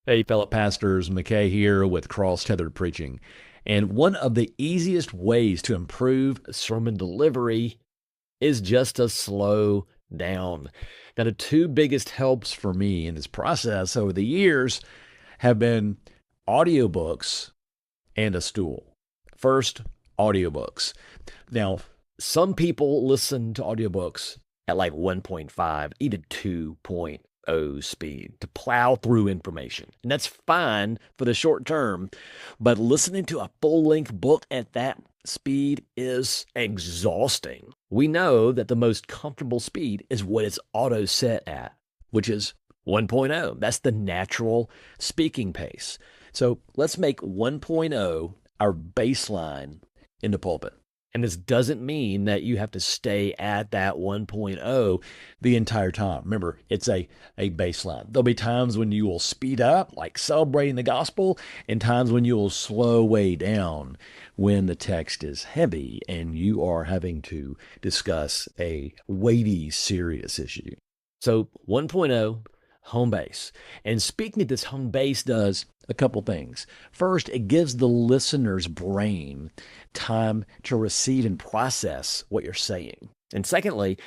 Hey, fellow pastors, McKay here with Cross-Tethered Preaching. And one of the easiest ways to improve sermon delivery is just to slow down. Now, the two biggest helps for me in this process over the years have been audiobooks and a stool. First, audiobooks. Now, some people listen to audiobooks at like 1.5, even 2.0 speed to plow through information. And that's fine for the short term, but listening to a full-length book at that speed is exhausting. We know that the most comfortable speed is what it's auto set at, which is 1.0. That's the natural speaking pace. So let's make 1.0 our baseline in the pulpit. And this doesn't mean that you have to stay at that 1.0 the entire time. Remember, it's a baseline. There'll be times when you will speed up, like celebrating the gospel, and times when you will slow way down when the text is heavy and you are having to discuss a weighty, serious issue. So 1.0, home base. And speaking of this, home base does a couple things. First, it gives the listener's brain time to receive and process what you're saying. And secondly,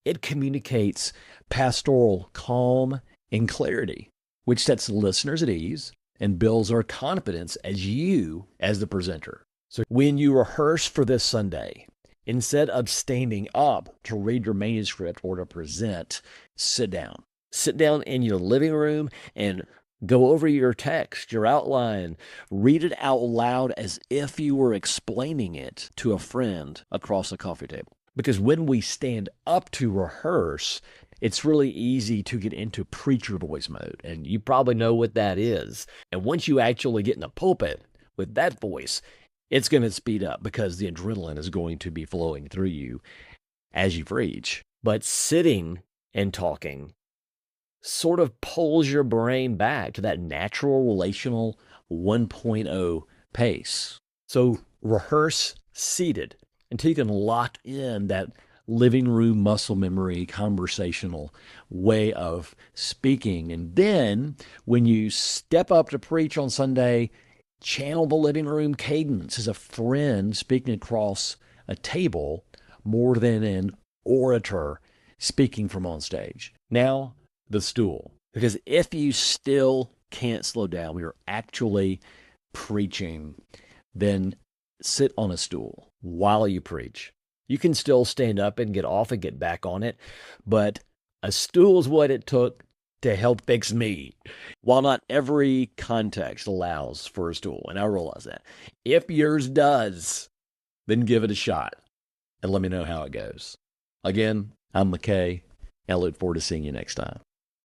it communicates pastoral calm and clarity, which sets listeners at ease and builds their confidence as the presenter. So when you rehearse for this Sunday, instead of standing up to read your manuscript or to present, sit down. Sit down in your living room and go over your text, your outline. Read it out loud as if you were explaining it to a friend across a coffee table. Because when we stand up to rehearse, it's really easy to get into preacher voice mode. And you probably know what that is. And once you actually get in the pulpit with that voice, it's going to speed up because the adrenaline is going to be flowing through you as you preach. But sitting and talking sort of pulls your brain back to that natural relational 1.0 pace. So rehearse seated until you can lock in that living room muscle memory conversational way of speaking. And then when you step up to preach on Sunday, channel the living room cadence as a friend speaking across a table more than an orator speaking from on stage. Now, the stool. Because if you still can't slow down, you're actually preaching, then sit on a stool while you preach. You can still stand up and get off and get back on it, but a stool is what it took to help fix me. While not every context allows for a stool, and I realize that. If yours does, then give it a shot and let me know how it goes. Again, I'm McKay, and I look forward to seeing you next time.